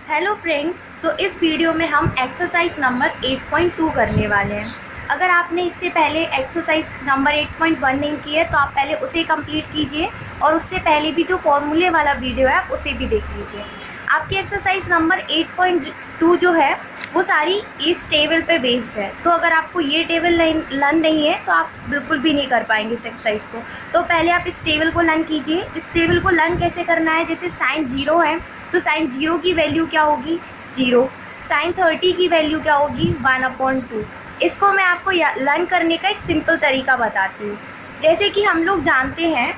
Hello friends, तो इस video में हम एक्सरसाइज नंबर 8.2 करने वाले हैं। अगर आपने इससे पहले एक्सरसाइज नंबर 8.1 नहीं की है तो आप पहले उसे कंप्लीट कीजिए और उससे पहले भी जो फॉर्मूले वाला वीडियो है आप उसे भी देख लीजिए। आपकी एक्सरसाइज नंबर 8.2 जो है वो सारी इस टेबल पे बेस्ड है, तो अगर आपको ये टेबल लर्न नहीं है तो आप बिल्कुल भी नहीं कर पाएंगे इस एक्सरसाइज को। तो पहले आप इस टेबल को लर्न कीजिए। इस टेबल को लर्न कैसे करना है, जैसे साइन 0 है तो साइन 0 की वैल्यू क्या होगी 0। साइन 30 की वैल्यू क्या होगी 1/2। इसको मैं आपको लर्न करने का एक सिंपल तरीका बताती हूँ। जैसे कि हम लोग जानते हैं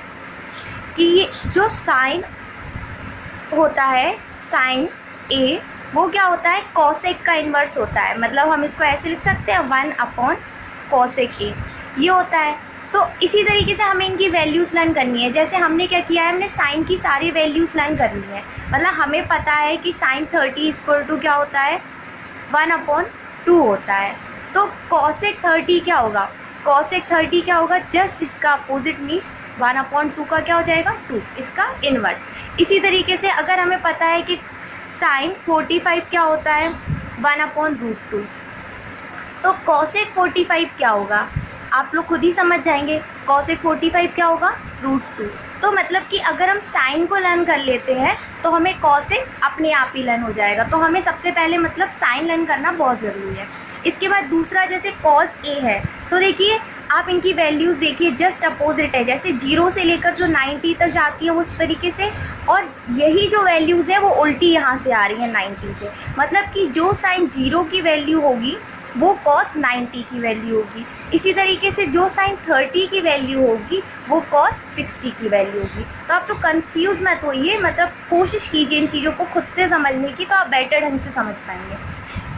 कि जो साइन होता है साइन ए वो क्या होता है कॉसेक का इन्वर्स होता है। मतलब हम इसको ऐसे लिख सकते हैं 1/cosec ए ये होता है। तो इसी तरीके से हमें इनकी वैल्यूज़ लर्न करनी है। जैसे हमने क्या किया है, हमने साइन की सारी वैल्यूज़ लर्न करनी है। मतलब हमें पता है कि साइन 30 = क्या होता है 1/2 होता है। तो कॉसेक 30 क्या होगा, कॉसेक 30 क्या होगा, जस्ट इसका अपोजिट मीन्स 1/2 का क्या हो जाएगा 2, इसका इन्वर्स। इसी तरीके से अगर हमें पता है कि साइन 45 क्या होता है 1/√2, तो कॉसेक 45 क्या होगा आप लोग खुद ही समझ जाएंगे। कॉसेक 45 क्या होगा √2। तो मतलब कि अगर हम साइन को लर्न कर लेते हैं तो हमें कॉसेक अपने आप ही लर्न हो जाएगा। तो हमें सबसे पहले मतलब साइन लर्न करना बहुत ज़रूरी है। इसके बाद दूसरा जैसे कॉस ए है, तो देखिए आप इनकी वैल्यूज़ देखिए जस्ट अपोजिट है। जैसे 0 से लेकर जो 90 तक जाती है उस तरीके से, और यही जो वैल्यूज़ है वो उल्टी यहाँ से आ रही है 90 से। मतलब कि जो साइन 0 की वैल्यू होगी वो कॉस 90 की वैल्यू होगी। इसी तरीके से जो साइन 30 की वैल्यू होगी वो कॉस 60 की वैल्यू होगी। तो आप तो कंफ्यूज मत होइए, मतलब कोशिश कीजिए इन चीज़ों को खुद से समझने की, तो आप बेटर ढंग से समझ पाएंगे।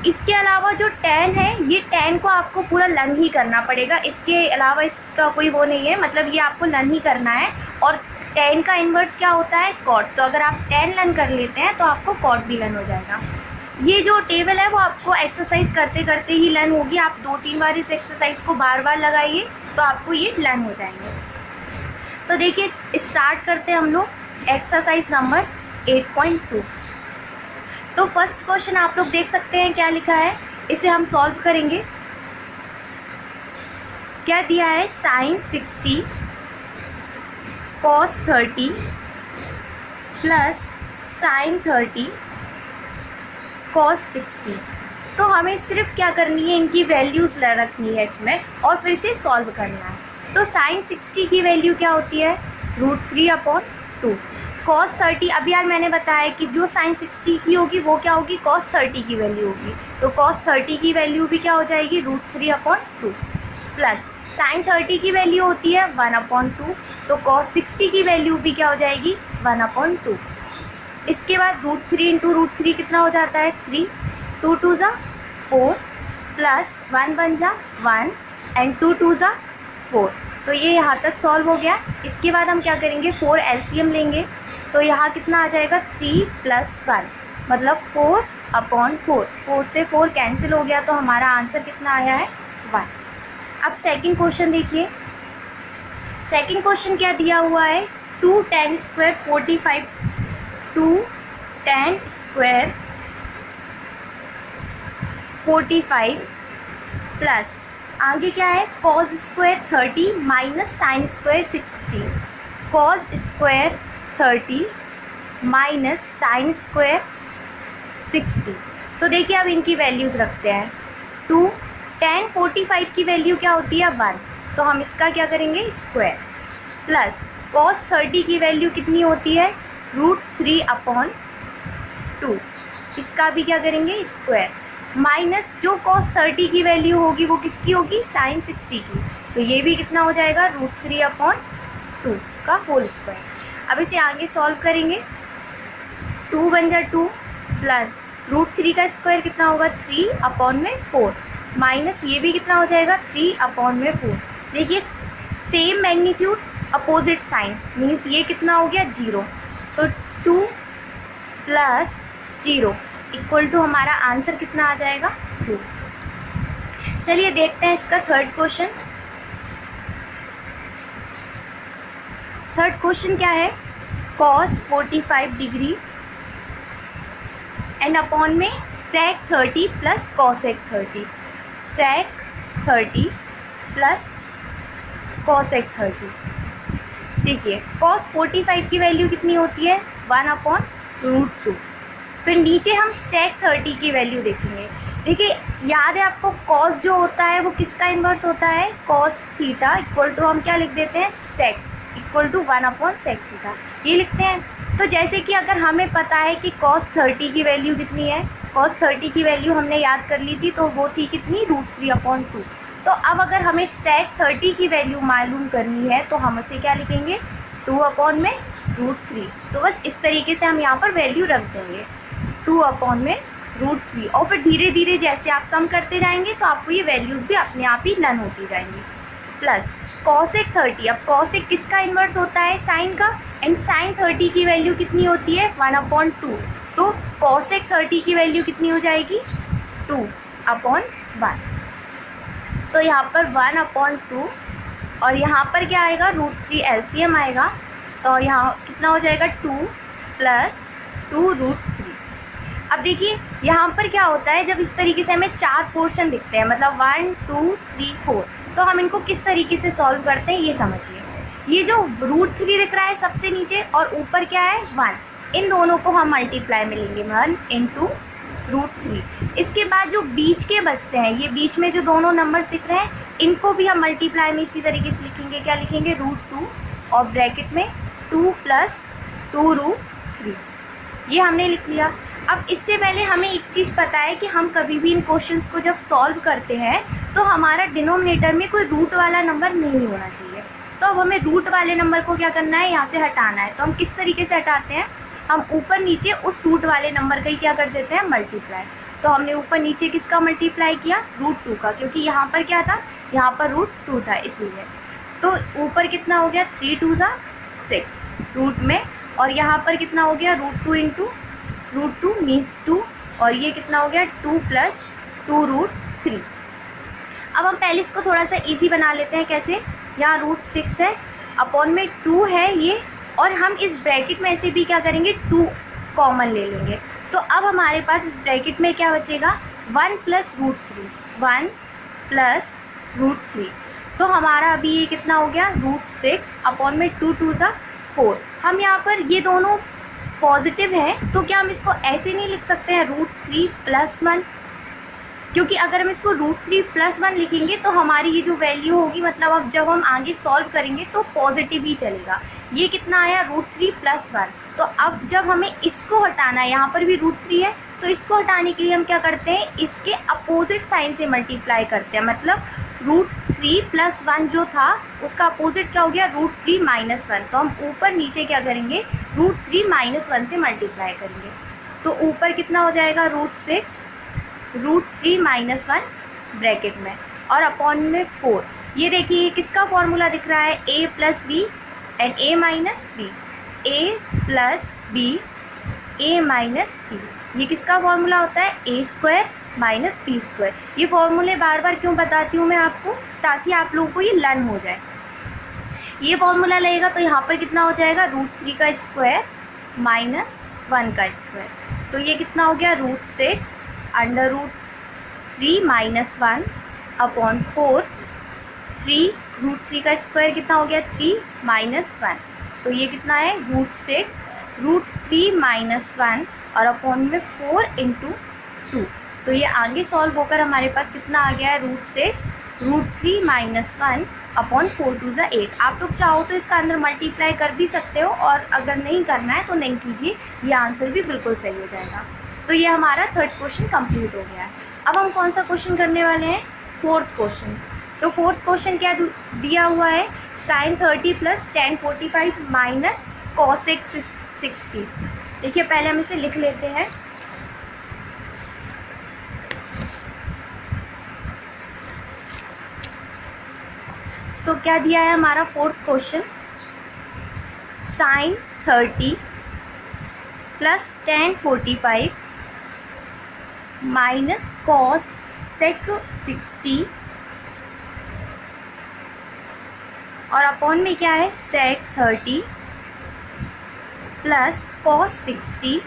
इसके अलावा जो tan है, ये tan को आपको पूरा लर्न ही करना पड़ेगा। इसके अलावा इसका कोई वो नहीं है, मतलब ये आपको लर्न ही करना है। और tan का इन्वर्स क्या होता है cot। तो अगर आप tan लर्न कर लेते हैं तो आपको cot भी लर्न हो जाएगा। ये जो टेबल है वो आपको एक्सरसाइज करते करते ही लर्न होगी। आप 2-3 बार इस एक्सरसाइज को बार बार लगाइए तो आपको ये लर्न हो जाएंगे। तो देखिए स्टार्ट करते हैं हम लोग एक्सरसाइज नंबर 8.2। तो फर्स्ट क्वेश्चन आप लोग देख सकते हैं क्या लिखा है, इसे हम सॉल्व करेंगे। क्या दिया है, sine 60 cos 30 plus sine 30 cos 60। तो हमें सिर्फ क्या करनी है, इनकी वैल्यूज़ रखनी है इसमें और फिर इसे सॉल्व करना है। तो साइन 60 की वैल्यू क्या होती है √3/2। cos 30, अभी यार मैंने बताया कि जो साइन 60 की होगी वो क्या होगी cos 30 की वैल्यू होगी। तो cos 30 की वैल्यू भी क्या हो जाएगी √3/2 प्लस साइन 30 की वैल्यू होती है 1/2। तो cos 60 की वैल्यू भी क्या हो जाएगी 1/2। इसके बाद √3 × √3 कितना हो जाता है 3, 2 2 ज़ा 4 प्लस 1 1 ज़ा 1 एंड 2 2 ज़ा 4। तो ये यहाँ तक सॉल्व हो गया। इसके बाद हम क्या करेंगे 4 एलसीएम लेंगे। तो यहाँ कितना आ जाएगा 3 + 1 मतलब 4/4। 4 से 4 कैंसिल हो गया तो हमारा आंसर कितना आया है 1। अब सेकंड क्वेश्चन देखिए। सेकंड क्वेश्चन क्या दिया हुआ है 2 tan² 45 2 tan² 45 प्लस आगे क्या है cos² 30 minus sin² 60। cos² 30 minus sin² 60। तो देखिए अब इनकी वैल्यूज़ रखते हैं। 2 tan 45 की वैल्यू क्या होती है 1, तो हम इसका क्या करेंगे स्क्वायर, प्लस cos 30 की वैल्यू कितनी होती है √3/2, इसका भी क्या करेंगे स्क्वायर, माइनस जो cos 30 की वैल्यू होगी वो किसकी होगी sin 60 की। तो ये भी कितना हो जाएगा √3/2 का होल स्क्वायर। अब इसे आगे सॉल्व करेंगे। 2 बन जा 2 प्लस √3 का स्क्वायर कितना होगा 3/4 माइनस ये भी कितना हो जाएगा 3/4। देखिए same magnitude opposite sign means ये कितना हो गया 0। तो 2 + 0 = हमारा आंसर कितना आ जाएगा 2। चलिए देखते हैं इसका थर्ड क्वेश्चन। थर्ड क्वेश्चन क्या है cos 45 डिग्री एंड अपॉन में sec 30 plus cosec 30, sec 30 plus cosec 30। देखिए cos 45 की वैल्यू कितनी होती है 1/√2। फिर नीचे हम sec 30 की वैल्यू देखेंगे। देखिए याद है आपको cos जो होता है वो किसका इन्वर्स होता है, cos थीटा इक्वल टू हम क्या लिख देते हैं sec equal to 1/sec theta, ये लिखते हैं। तो जैसे कि अगर हमें पता है कि cos 30 की वैल्यू कितनी है, cos 30 की वैल्यू हमने याद कर ली थी, तो वो थी कितनी √3/2। तो अब अगर हमें sec 30 की वैल्यू मालूम करनी है तो हम उसे क्या लिखेंगे 2/√3। तो बस इस तरीके से हम यहाँ पर वैल्यू रख देंगे 2/√3, और फिर धीरे धीरे जैसे आप सम करते जाएंगे तो आपको ये वैल्यूज़ भी अपने आप ही लर्न होती जाएंगी। प्लस cosec 30, अब cosec किसका इन्वर्स होता है, साइन का, एंड sin 30 की वैल्यू कितनी होती है 1/2। तो cosec 30 की वैल्यू कितनी हो जाएगी 2/1। तो यहाँ पर 1/2 और यहाँ पर क्या आएगा √3 LCM आएगा, तो यहाँ कितना हो जाएगा 2 + 2√3। अब देखिए यहाँ पर क्या होता है, जब इस तरीके से हमें 4 पोर्शन दिखते हैं, मतलब 1 2 3 4, तो हम इनको किस तरीके से सॉल्व करते हैं ये समझिए। ये जो √3 दिख रहा है सबसे नीचे और ऊपर क्या है 1, इन दोनों को हम मल्टीप्लाई में लेंगे 1 × √3। इसके बाद जो बीच के बचते हैं, ये बीच में जो दोनों नंबर्स दिख रहे हैं, इनको भी हम मल्टीप्लाई में इसी तरीके से लिखेंगे। क्या लिखेंगे √2 और ब्रैकेट में 2 + 2√3, ये हमने लिख लिया। अब इससे पहले हमें एक चीज़ पता है कि हम कभी भी इन क्वेश्चंस को जब सॉल्व करते हैं तो हमारा डिनोमिनेटर में कोई रूट वाला नंबर नहीं होना चाहिए। तो अब हमें रूट वाले नंबर को क्या करना है, यहाँ से हटाना है। तो हम किस तरीके से हटाते हैं, हम ऊपर नीचे उस रूट वाले नंबर का ही क्या कर देते हैं मल्टीप्लाई। तो हमने ऊपर नीचे किसका मल्टीप्लाई किया √2 का, क्योंकि यहाँ पर क्या था, यहाँ पर √2 था इसलिए। तो ऊपर कितना हो गया 3 × 2 = 6 रूट में, और यहाँ पर कितना हो गया √2 × √2 मीन्स 2, और ये कितना हो गया 2 + 2√3। अब हम पहले इसको थोड़ा सा इजी बना लेते हैं। कैसे, यहाँ √6 है, अपॉन में 2 है ये, और हम इस ब्रैकेट में ऐसे भी क्या करेंगे 2 कॉमन ले लेंगे। तो अब हमारे पास इस ब्रैकेट में क्या बचेगा 1 + √3, 1 + √3। तो हमारा अभी ये कितना हो गया √6, अपॉन में 2 × 2 = 4। हम यहाँ पर ये दोनों पॉजिटिव हैं, तो क्या हम इसको ऐसे नहीं लिख सकते हैं √3 + 1, क्योंकि अगर हम इसको √3 + 1 लिखेंगे तो हमारी ये जो वैल्यू होगी, मतलब अब जब हम आगे सॉल्व करेंगे तो पॉजिटिव ही चलेगा। ये कितना आया √3 + 1। तो अब जब हमें इसको हटाना है, यहाँ पर भी √3 है, तो इसको हटाने के लिए हम क्या करते हैं, इसके अपोजिट साइन से मल्टीप्लाई करते हैं। मतलब √3 + 1 जो था उसका अपोजिट क्या हो गया √3 - 1। तो हम ऊपर नीचे क्या करेंगे √3 - 1 से मल्टीप्लाई करेंगे। तो ऊपर कितना हो जाएगा √6, √3 - 1 ब्रैकेट में, और अपॉन में 4। ये देखिए किसका फॉर्मूला दिख रहा है, a + b and a - b, a + b, a - b। ये किसका फॉर्मूला होता है a² - b²। ये फॉर्मूले बार बार क्यों बताती हूँ मैं आपको, ताकि आप लोगों को ये लर्न हो जाए। ये फॉर्मूला लगेगा तो यहाँ पर कितना हो जाएगा √3 का स्क्वायर - 1 का स्क्वायर। तो ये कितना हो गया √6 √3 - 1 अपॉन 4, 3 √3 का स्क्वायर कितना हो गया 3 - 1। तो ये कितना है √6 √3 - 1 और अपॉन में 4 × 2। तो ये आगे सॉल्व होकर हमारे पास कितना आ गया है √6 √3 - 1 अपॉन 4 × 2 = 8। आप लोग चाहो तो इसका अंदर मल्टीप्लाई कर भी सकते हो, और अगर नहीं करना है तो नहीं कीजिए, ये आंसर भी बिल्कुल सही हो जाएगा। तो ये हमारा 3rd क्वेश्चन कंप्लीट हो गया है। अब हम कौन सा क्वेश्चन करने वाले हैं, 4th क्वेश्चन। तो 4th क्वेश्चन क्या दिया हुआ है, sin 30 + tan 45 - cosec 60। देखिए पहले हम इसे लिख लेते हैं। तो क्या दिया है हमारा 4th question, sin 30 + tan 45 - cosec 60, और अपॉन में क्या है sec 30 + cos 60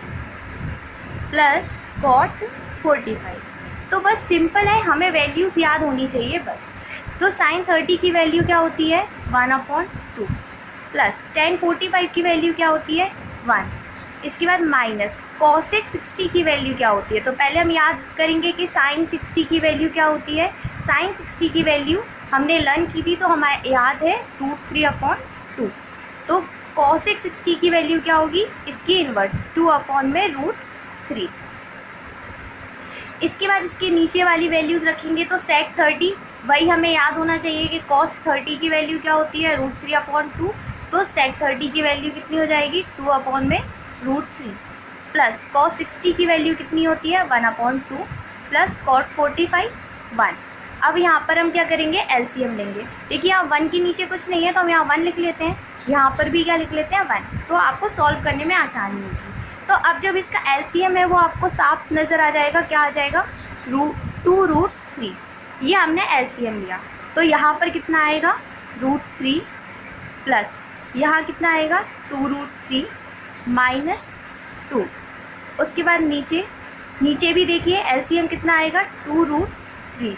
+ cot 45। तो बस सिंपल है, हमें वैल्यूज़ याद होनी चाहिए बस। तो sin 30 की वैल्यू क्या होती है 1/2 प्लस tan 45 की वैल्यू क्या होती है 1। इसके बाद माइनस cosec 60 की वैल्यू क्या होती है। तो पहले हम याद करेंगे कि sin 60 की वैल्यू क्या होती है। sin 60 की वैल्यू हमने लर्न की थी तो हमें याद है √3/2। तो cosec 60 की वैल्यू क्या होगी, इसकी इन्वर्स 2/√3। इसके बाद इसके नीचे वाली वैल्यूज़ रखेंगे तो sec 30 वही हमें याद होना चाहिए कि cos 30 की वैल्यू क्या होती है √3/2। तो sec 30 की वैल्यू कितनी हो जाएगी 2/√3 प्लस cos 60 की वैल्यू कितनी होती है 1/2 प्लस cot 45 1। अब यहाँ पर हम क्या करेंगे एलसीएम लेंगे। देखिए यहाँ 1 के नीचे कुछ नहीं है तो हम यहाँ 1 लिख लेते हैं, यहाँ पर भी क्या लिख लेते हैं 1, तो आपको सॉल्व करने में आसानी होगी। तो अब जब इसका एलसीएम है वो आपको साफ नज़र आ जाएगा, क्या आ जाएगा 2√3। ये हमने एलसीएम लिया तो यहाँ पर कितना आएगा √3 प्लस यहाँ कितना आएगा 2√3 -2। उसके बाद नीचे भी देखिए एलसीएम कितना आएगा 2√3।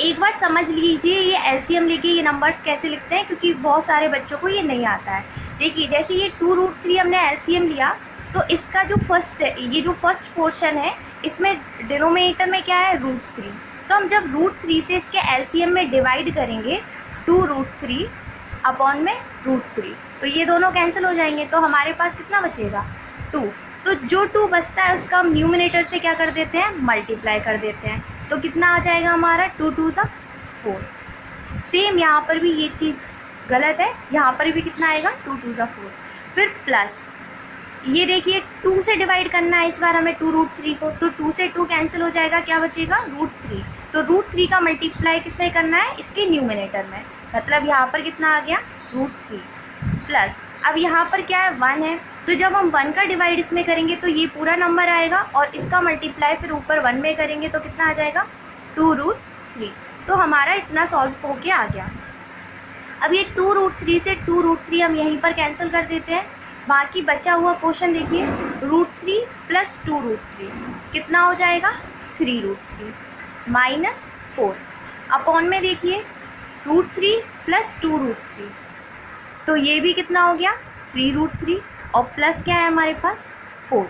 एक बार समझ लीजिए ये एलसीएम लेके ये नंबर्स कैसे लिखते हैं, क्योंकि बहुत सारे बच्चों को ये नहीं आता है। देखिए जैसे ये 2√3 हमने एलसीएम लिया तो इसका जो फर्स्ट है, ये जो फर्स्ट पोर्शन है इसमें डिनोमिनेटर में क्या है √3। तो हम जब √3 से इसके एलसीएम में डिवाइड करेंगे 2√3 अपॉन में √3 तो ये दोनों कैंसिल हो जाएंगे। तो हमारे पास कितना बचेगा 2। तो जो 2 बचता है उसका हम न्यूमिनेटर से क्या कर देते हैं मल्टीप्लाई कर देते हैं। तो कितना आ जाएगा हमारा 2 2 4। सेम यहाँ पर भी ये चीज़ गलत है, यहाँ पर भी कितना आएगा 2 2 4। फिर प्लस ये देखिए 2 से डिवाइड करना है इस बार हमें 2√3 को, तो 2 से 2 कैंसिल हो जाएगा, क्या बचेगा √3। तो √3 का मल्टीप्लाई किस में करना है इसके न्यूमिनेटर में, मतलब यहाँ पर कितना आ गया √3 प्लस अब यहाँ पर क्या है 1 है तो जब हम 1 का डिवाइड इसमें करेंगे तो ये पूरा नंबर आएगा और इसका मल्टीप्लाई फिर ऊपर 1 में करेंगे तो कितना आ जाएगा 2√3। तो हमारा इतना सॉल्व होके आ गया। अब ये 2√3 से 2√3 हम यहीं पर कैंसिल कर देते हैं। बाकी बचा हुआ क्वेश्चन देखिए √3 प्लस 2√3 कितना हो जाएगा 3√3 -4 अपॉन में देखिए √3 प्लस 2√3 तो ये भी कितना हो गया 3√3 और प्लस क्या है हमारे पास 4।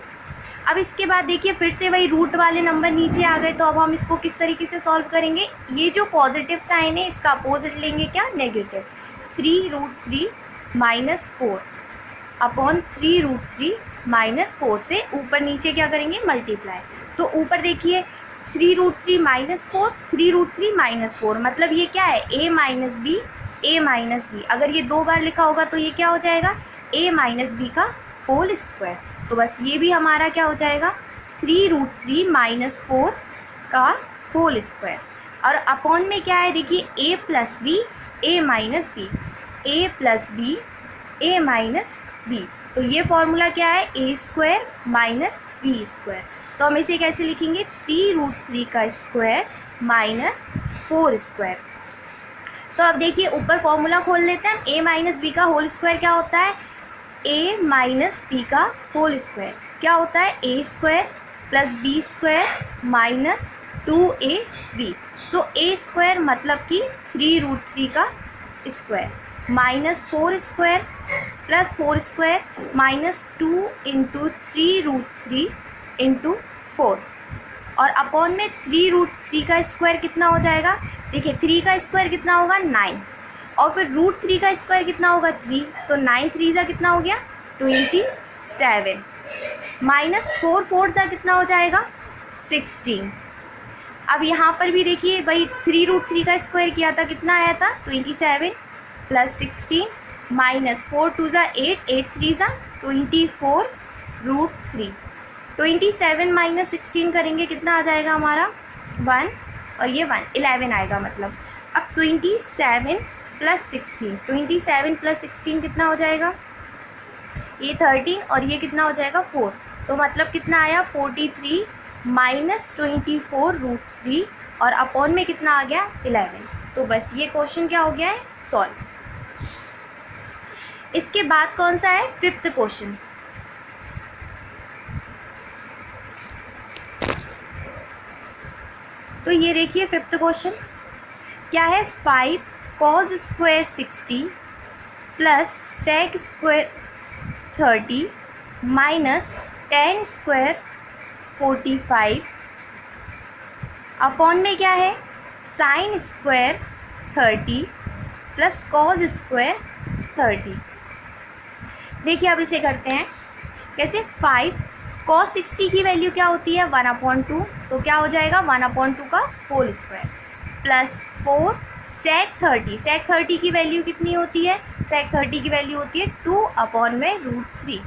अब इसके बाद देखिए फिर से वही रूट वाले नंबर नीचे आ गए तो अब हम इसको किस तरीके से सॉल्व करेंगे। ये जो पॉजिटिव साइन है इसका अपोजिट लेंगे क्या नेगेटिव 3√3 -4 अपॉन 3√3 -4 से ऊपर नीचे क्या करेंगे मल्टीप्लाई। तो ऊपर देखिए 3√3 -4 3√3 -4 मतलब ये क्या है a माइनस बी। अगर ये 2 बार लिखा होगा तो ये क्या हो जाएगा a माइनस बी का होल स्क्वायर। तो बस ये भी हमारा क्या हो जाएगा 3√3 -4 का होल स्क्वायर। और अपॉन में क्या है देखिए a plus B a minus B a plus B a minus B. तो ये फॉर्मूला क्या है a square minus B square. तो हम इसे कैसे लिखेंगे 3√3 का स्क्वायर माइनस 4 स्क्वायर। तो अब देखिए ऊपर फॉर्मूला खोल लेते हैं। a माइनस बी का होल स्क्वायर क्या होता है a माइनस बी का होल स्क्वायर क्या होता है a square plus B square minus 2ab। तो a स्क्वायर मतलब कि 3√3 का square minus 4 square plus 4 square minus 2 into 3√3 into 4 और अपॉन में 3√3 का स्क्वायर कितना हो जाएगा देखिए 3 का स्क्वायर कितना होगा 9 और फिर √3 का स्क्वायर कितना होगा 3 तो 9 3 जा कितना हो गया 27 माइनस 4 4 जा कितना हो जाएगा 16। अब यहाँ पर भी देखिए भाई 3√3 का स्क्वायर किया था कितना आया था 27 प्लस 16 माइनस 4 2 जा 8 8 3 जा 24√3 27 माइनस 16 करेंगे कितना आ जाएगा हमारा 1 और ये 1 11 आएगा मतलब। अब 27 प्लस 16 कितना हो जाएगा ये 13 और ये कितना हो जाएगा 4 तो मतलब कितना आया 43 माइनस 24√3 और अपॉन में कितना आ गया 11। तो बस ये क्वेश्चन क्या हो गया है सॉल्व। इसके बाद कौन सा है 5th क्वेश्चन। तो ये देखिए फिफ्थ क्वेश्चन क्या है, 5 cos square 60 plus sec square 30 minus 10 square 45 upon में क्या है, sine square 30 plus cos square 30। देखिए अब इसे करते हैं कैसे, 5 cos 60 की वैल्यू क्या होती है 1/2, तो क्या हो जाएगा 1/2 का होल स्क्वायर, प्लस 4 sec 30 की वैल्यू कितनी होती है, sec 30 की वैल्यू होती है 2/√3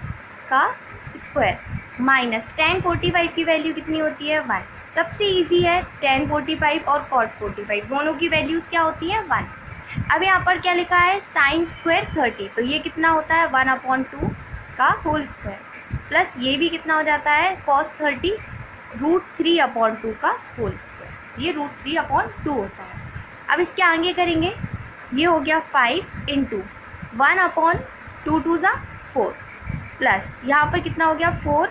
का स्क्वायर, माइनस tan 45 की वैल्यू कितनी होती है 1। सबसे इजी है tan 45 और cot 45, दोनों की वैल्यूज़ क्या होती हैं 1। अब यहाँ पर क्या लिखा है साइन स्क्वायर 30, तो ये कितना होता है 1/2 का होल स्क्वायर, प्लस ये भी कितना हो जाता है cos 30 √3/2 का होल स्क्वायर, ये √3/2 होता है। अब इसके आगे करेंगे, ये हो गया 5 इंटू 1/2 2 ज़ा 4, प्लस यहाँ पर कितना हो गया 4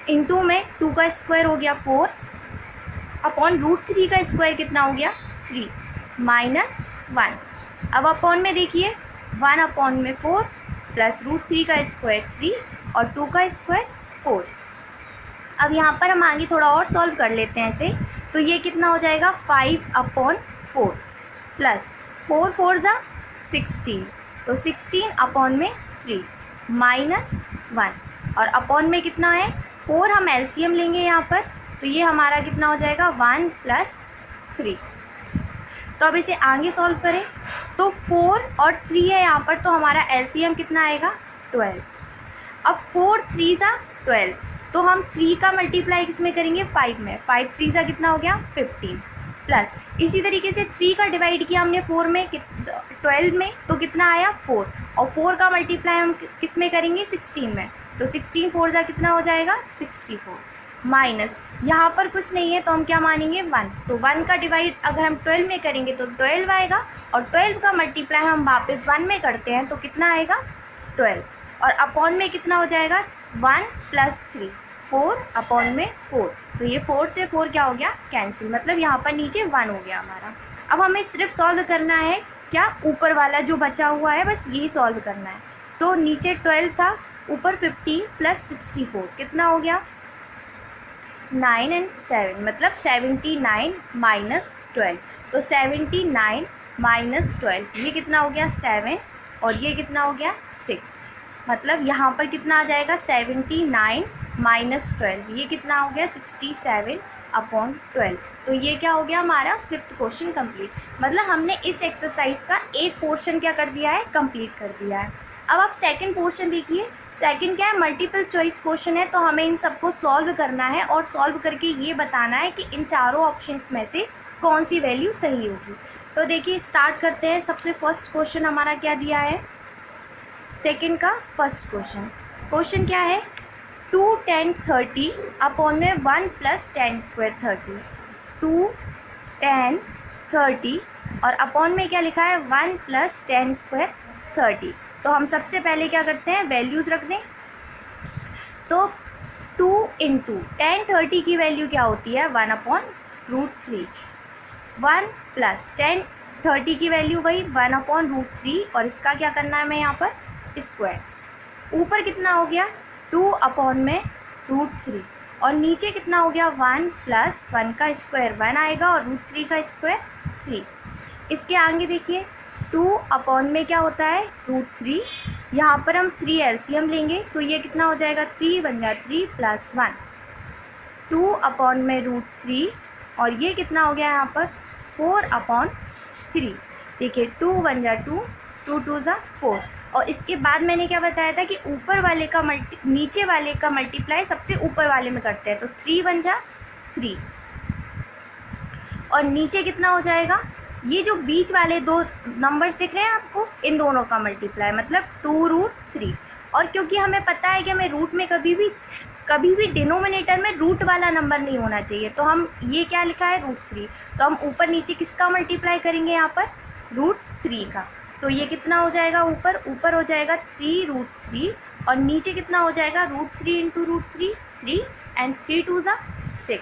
इंटू में 2 का स्क्वायर हो गया 4 अपॉन √3 का स्क्वायर कितना हो गया 3 माइनस 1। अब अपॉन में देखिए 1/4 प्लस √3 का स्क्वायर 3 और 2 का स्क्वायर 4। अब यहाँ पर हम आगे थोड़ा और सॉल्व कर लेते हैं ऐसे, तो ये कितना हो जाएगा 5/4 प्लस 4 4 ज़ा 16, तो 16/3 माइनस 1 और अपॉन में कितना है 4, हम एलसीएम लेंगे यहाँ पर, तो ये हमारा कितना हो जाएगा 1 + 3। तो अब इसे आगे सॉल्व करें तो 4 और 3 है यहाँ पर, तो हमारा एलसीएम कितना आएगा 12। अब 4 3 ज़ा 12, तो हम 3 का मल्टीप्लाई किस में करेंगे 5 में, 5 3 ज़ा कितना हो गया 15, प्लस इसी तरीके से 3 का डिवाइड किया हमने 4 में 12 में, तो कितना आया 4, और 4 का मल्टीप्लाई हम किस में करेंगे 16 में, तो 16 4 ज़ा कितना हो जाएगा 64, माइनस यहाँ पर कुछ नहीं है तो हम क्या मानेंगे 1, तो 1 का डिवाइड अगर हम 12 में करेंगे तो 12 आएगा, और 12 का मल्टीप्लाई हम वापस 1 में करते हैं तो कितना आएगा 12, और अपॉन में कितना हो जाएगा 1 + 3 4/4, तो ये 4 से 4 क्या हो गया कैंसिल, मतलब यहाँ पर नीचे 1 हो गया हमारा। अब हमें सिर्फ सॉल्व करना है क्या, ऊपर वाला जो बचा हुआ है बस यही सॉल्व करना है। तो नीचे 12 था, ऊपर 50 + 64 कितना हो गया 9 और 7, मतलब 79 माइनस 12, तो 79 माइनस 12 ये कितना हो गया 7, और ये कितना हो गया 6, मतलब यहाँ पर कितना आ जाएगा 79 माइनस 12, ये कितना हो गया 67/12। तो ये क्या हो गया हमारा फिफ्थ क्वेश्चन कंप्लीट, मतलब हमने इस एक्सरसाइज का एक पोर्शन क्या कर दिया है कंप्लीट कर दिया है। अब आप सेकंड पोर्शन देखिए, सेकंड क्या है मल्टीपल चॉइस क्वेश्चन है, तो हमें इन सबको सॉल्व करना है और सॉल्व करके ये बताना है कि इन चारों ऑप्शंस में से कौन सी वैल्यू सही होगी। तो देखिए स्टार्ट करते हैं, सबसे फर्स्ट क्वेश्चन हमारा क्या दिया है, सेकंड का फर्स्ट क्वेश्चन क्या है 2 tan 30 अपॉन में 1 + tan स्क्वायर 30, 2 tan 30 और अपॉन में क्या लिखा है 1 + tan स्क्वायर 30। तो हम सबसे पहले क्या करते हैं वैल्यूज़ रख दें, तो 2 × tan 30 की वैल्यू क्या होती है 1/√3, 1 + tan 30 की वैल्यू वही 1/√3, और इसका क्या करना है हमें यहाँ पर स्क्वायर, ऊपर कितना हो गया 2/√3 और नीचे कितना हो गया 1 + 1 का स्क्वायर 1 आएगा और √3 का स्क्वायर 3। इसके आगे देखिए 2/, में क्या होता है √3, यहाँ पर हम 3 एलसीएम लेंगे तो ये कितना हो जाएगा 3 बन गया 3 + 1, 2/, में √3 और ये कितना हो गया यहाँ पर 4/3। देखिए 2 बन गया 2, 2 2 ज़ा 4, और इसके बाद मैंने क्या बताया था कि ऊपर वाले का नीचे वाले का मल्टीप्लाई सबसे ऊपर वाले में करते हैं, तो 3 बन जा 3 और नीचे कितना हो जाएगा, ये जो बीच वाले दो नंबर्स दिख रहे हैं आपको, इन दोनों का मल्टीप्लाई मतलब 2√3। और क्योंकि हमें पता है कि हमें रूट में कभी भी डिनोमिनेटर में रूट वाला नंबर नहीं होना चाहिए, तो हम ये क्या लिखा है √3, तो हम ऊपर नीचे किसका मल्टीप्लाई करेंगे यहाँ पर √3 का, तो ये कितना हो जाएगा ऊपर हो जाएगा 3√3 और नीचे कितना हो जाएगा √3 × √3 3 एंड 3 2 ज़ा 6,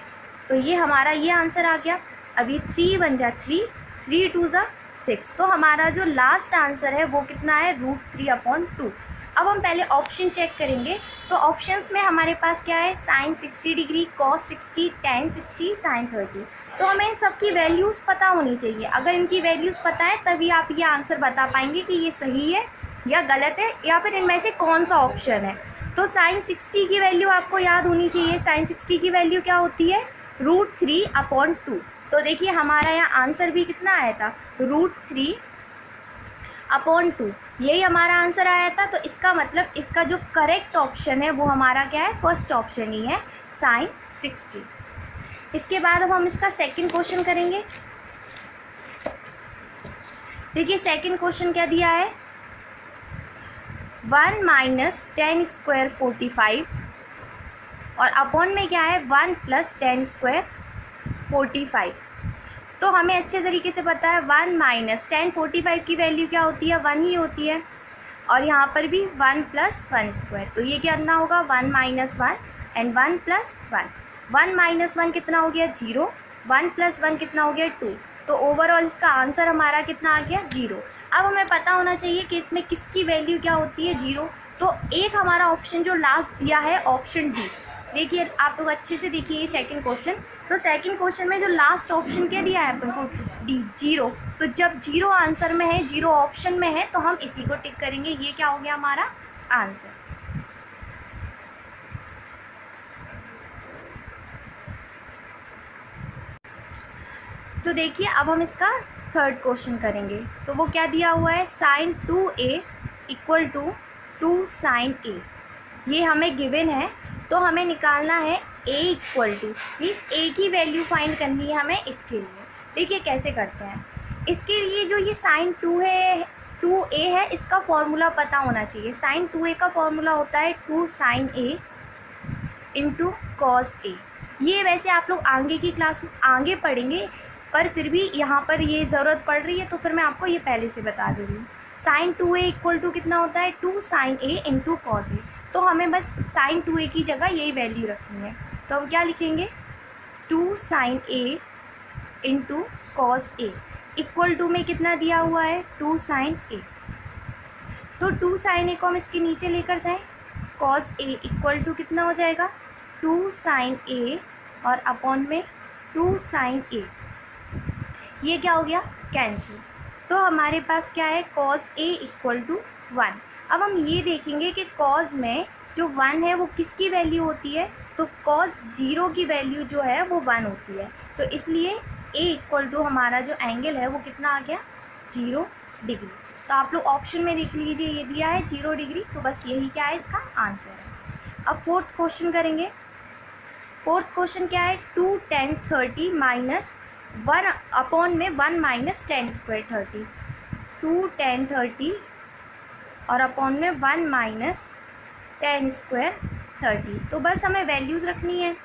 तो ये हमारा ये आंसर आ गया। अब ये 3 बन जा 3, 3 2 ज़ा 6। तो हमारा जो लास्ट आंसर है वो कितना है, √3/2। अब हम पहले ऑप्शन चेक करेंगे। तो ऑप्शंस में हमारे पास क्या है, sin 60 degree, cos 60, tan 60, sin 30। तो हमें इन सब की वैल्यूज़ पता होनी चाहिए। अगर इनकी वैल्यूज़ पता है तभी आप ये आंसर बता पाएंगे कि ये सही है या गलत है, या फिर इनमें से कौन सा ऑप्शन है। तो sin 60 की वैल्यू आपको याद होनी चाहिए। sin 60 की वैल्यू क्या होती है, √3/2। तो देखिए हमारा यहाँ आंसर भी कितना आया था, √3/2। यही हमारा आंसर आया था। तो इसका मतलब इसका जो करेक्ट ऑप्शन है वो हमारा क्या है, फर्स्ट ऑप्शन ही है, sin 60। इसके बाद अब हम इसका सेकंड क्वेश्चन करेंगे। देखिए सेकंड क्वेश्चन क्या दिया है, 1 - 10² 45 और अपॉन में क्या है 1 + 10² 45। तो हमें अच्छे तरीके से पता है 1 - 10 45 की वैल्यू क्या होती है, 1 ही होती है। और यहाँ पर भी 1 + 1²। तो ये कितना होगा, 1 - 1 एंड 1 + 1। 1 - 1 कितना हो गया, 0। 1 + 1 कितना हो गया, 2। तो ओवरऑल इसका आंसर हमारा कितना आ गया, 0। अब हमें पता होना चाहिए कि इसमें किसकी वैल्यू क्या होती है, 0। तो एक हमारा ऑप्शन जो लास्ट दिया है, ऑप्शन डी। देखिए आप लोग अच्छे से देखिए ये सेकंड क्वेश्चन। तो सेकंड क्वेश्चन में जो लास्ट ऑप्शन क्या दिया है अपन को, डी, 0। तो जब 0 आंसर में है, 0 ऑप्शन में है, तो हम इसी को टिक करेंगे। ये क्या हो गया हमारा आंसर। तो देखिए अब हम इसका थर्ड क्वेश्चन करेंगे। तो वो क्या दिया हुआ है, sin 2a = 2 sin a। ये हमें गिवन है। तो हमें निकालना है a = मीन्स a की वैल्यू फाइंड करनी है हमें इसके लिए। देखिए कैसे करते हैं। इसके लिए जो ये sin 2a है, इसका फॉर्मूला पता होना चाहिए। sin 2a का फॉर्मूला होता है 2 sin a × cos a। ये वैसे आप लोग आगे की क्लास में आगे पढ़ेंगे, पर फिर भी यहाँ पर ये ज़रूरत पड़ रही है तो फिर मैं आपको ये पहले से बता दे रही हूँ। sin 2a = कितना होता है, 2 sin a × cos a। तो हमें बस sin 2a की जगह यही वैल्यू रखनी है। तो हम क्या लिखेंगे, 2 sin a × cos a = में कितना दिया हुआ है, 2 sin a। तो 2 sin a को हम इसके नीचे लेकर जाएं, cos a = कितना हो जाएगा, 2 sin a और अपॉन में 2 sin a। ये क्या हो गया, कैंसिल। तो हमारे पास क्या है, cos a = 1। अब हम ये देखेंगे कि cos में जो 1 है वो किसकी वैल्यू होती है। तो cos 0 की वैल्यू जो है वो 1 होती है। तो इसलिए a = हमारा जो एंगल है वो कितना आ गया, 0 डिग्री। तो आप लोग ऑप्शन में देख लीजिए, ये दिया है 0 डिग्री। तो बस यही क्या है, इसका आंसर है। अब फोर्थ क्वेश्चन करेंगे। फोर्थ क्वेश्चन क्या है, 2 tan 30 - 1 अपॉन में 1 - tan² 30। 2 tan 30 और अपॉन में 1 - tan² 30। तो बस हमें वैल्यूज़ रखनी है।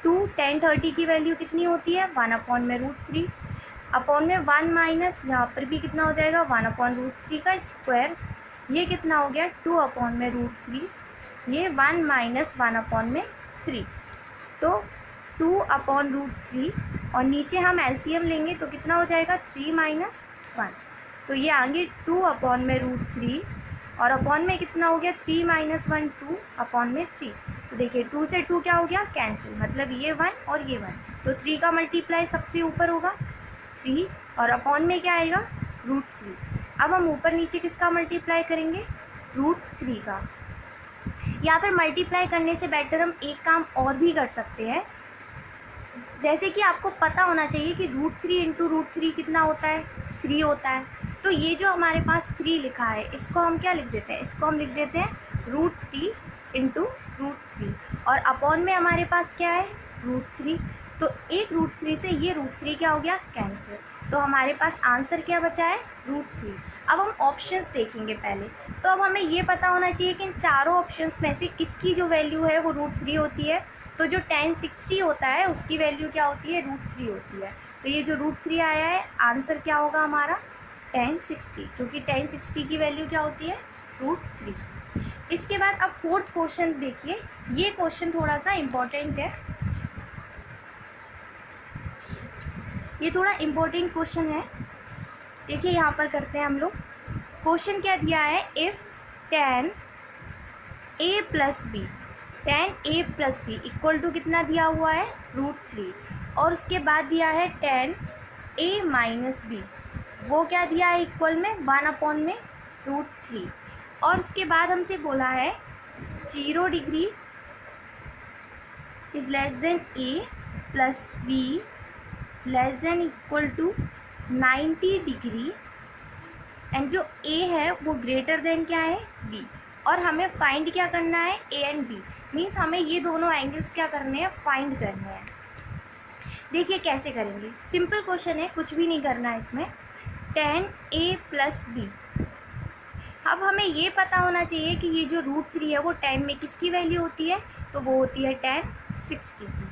2 tan 30 की वैल्यू कितनी होती है, 1 में √3 अपॉन में 1 यहाँ पर भी कितना हो जाएगा, 1/√3 का स्क्वायर। ये कितना हो गया, 2 में √3। ये 1 - 1/3। तो 2/√3 और नीचे हम एलसीएम लेंगे तो कितना हो जाएगा, 3 - 1। तो ये आगे 2 में √3 और अपॉन में कितना हो गया, 3 - 1 2/3। तो देखिए 2 से 2 क्या हो गया, कैंसिल। मतलब ये 1 और ये 1। तो 3 का मल्टीप्लाई सबसे ऊपर होगा 3 और अपॉन में क्या आएगा, √3। अब हम ऊपर नीचे किसका मल्टीप्लाई करेंगे, √3 का। या फिर मल्टीप्लाई करने से बेटर हम एक काम और भी कर सकते हैं। जैसे कि आपको पता होना चाहिए कि √3 × √3 कितना होता है, 3 होता है। तो ये जो हमारे पास 3 लिखा है, इसको हम क्या लिख देते हैं, इसको हम लिख देते हैं √3 × √3 और अपॉन में हमारे पास क्या है, √3। तो एक √3 से ये √3 क्या हो गया, कैंसिल। तो हमारे पास आंसर क्या बचा है, √3। अब हम ऑप्शंस देखेंगे पहले। तो अब हमें ये पता होना चाहिए कि इन चारों ऑप्शंस में से किसकी जो वैल्यू है वो √3 होती है। तो जो tan 60 होता है उसकी वैल्यू क्या होती है, √3 होती है। तो ये जो √3 आया है, आंसर क्या होगा हमारा, tan 60, क्योंकि tan 60 की वैल्यू क्या होती है, √3। इसके बाद अब फोर्थ क्वेश्चन देखिए। ये क्वेश्चन थोड़ा सा इम्पोर्टेंट है। ये थोड़ा इम्पोर्टेंट क्वेश्चन है। देखिए यहाँ पर करते हैं हम लोग। क्वेश्चन क्या दिया है, if tan a plus B, tan a plus B equal to कितना दिया हुआ है, √3, और उसके बाद दिया है tan a माइनस बी, वो क्या दिया है इक्वल में 1 में √3, और उसके बाद हमसे बोला है 0 degree is less than a plus B less than equal to 90 degree, and जो a है वो ग्रेटर देन क्या है, b, और हमें फाइंड क्या करना है, a एंड b, मीन्स हमें ये दोनों एंगल्स क्या करने हैं, फाइंड करने हैं। देखिए कैसे करेंगे, सिंपल क्वेश्चन है, कुछ भी नहीं करना है इसमें। tan a प्लस बी, अब हमें ये पता होना चाहिए कि ये जो √3 है वो tan में किसकी वैल्यू होती है, तो वो होती है tan 60 की।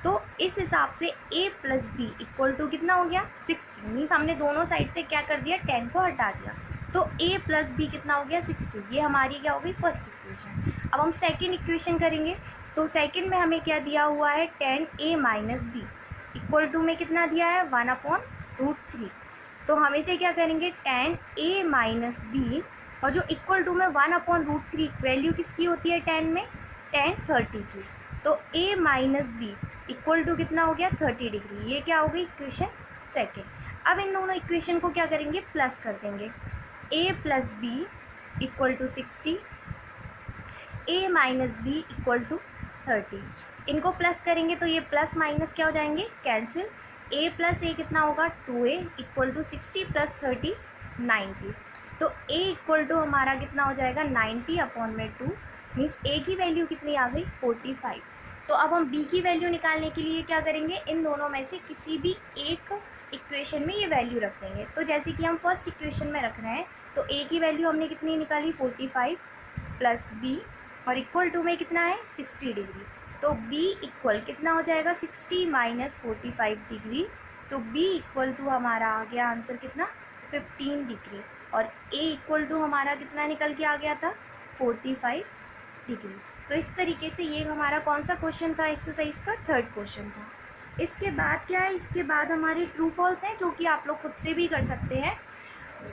तो इस हिसाब से a plus B equal to कितना हो गया, 60, मीन्स हमने दोनों साइड से क्या कर दिया, tan को हटा दिया, तो a प्लस बी कितना हो गया, 60। ये हमारी क्या हो गई, फर्स्ट इक्वेशन। अब हम सेकेंड इक्वेशन करेंगे, तो सेकेंड में हमें क्या दिया हुआ है, tan a minus B equal to में कितना दिया है, 1/√3, तो हम इसे क्या करेंगे, tan a माइनस बी, और जो इक्वल टू में 1/√3 वैल्यू किसकी होती है tan में, tan 30 की, तो a minus B equal to कितना हो गया, 30 डिग्री। ये क्या हो गई इक्वेशन सेकेंड। अब इन दोनों इक्वेशन को क्या करेंगे, प्लस कर देंगे, a plus B equal to 60, a minus B equal to 30, इनको प्लस करेंगे तो ये प्लस माइनस क्या हो जाएंगे, कैंसिल, a प्लस a कितना होगा, 2a इक्वल टू 60 प्लस 30 90, तो a इक्वल टू हमारा कितना हो जाएगा, 90/2, मीन्स a की वैल्यू कितनी आ गई, 45। तो अब हम b की वैल्यू निकालने के लिए क्या करेंगे, इन दोनों में से किसी भी एक इक्वेशन में ये वैल्यू रख देंगे। तो जैसे कि हम फर्स्ट इक्वेशन में रख रहे हैं, तो a की वैल्यू हमने कितनी निकाली, 45 प्लस b, और इक्वल टू में कितना है, 60 डिग्री, तो b इक्वल कितना हो जाएगा, 60 माइनस 45 डिग्री, तो b इक्वल टू हमारा आ गया आंसर कितना, 15 डिग्री, और a इक्वल टू हमारा कितना निकल के आ गया था, 45 डिग्री। तो इस तरीके से ये हमारा कौन सा क्वेश्चन था, एक्सरसाइज का थर्ड क्वेश्चन था। इसके बाद क्या है, इसके बाद हमारे ट्रू फॉल्स हैं, जो कि आप लोग खुद से भी कर सकते हैं।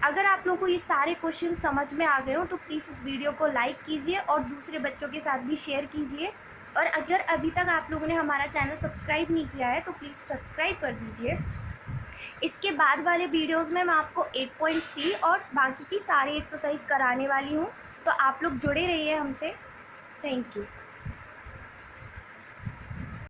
अगर आप लोगों को ये सारे क्वेश्चन समझ में आ गए हो तो प्लीज़ इस वीडियो को लाइक कीजिए और दूसरे बच्चों के साथ भी शेयर कीजिए, और अगर अभी तक आप लोगों ने हमारा चैनल सब्सक्राइब नहीं किया है तो प्लीज़ सब्सक्राइब कर दीजिए। इसके बाद वाले वीडियोस में मैं आपको 8.3 और बाकी की सारी एक्सरसाइज कराने वाली हूँ, तो आप लोग जुड़े रहिए हमसे। Thank you.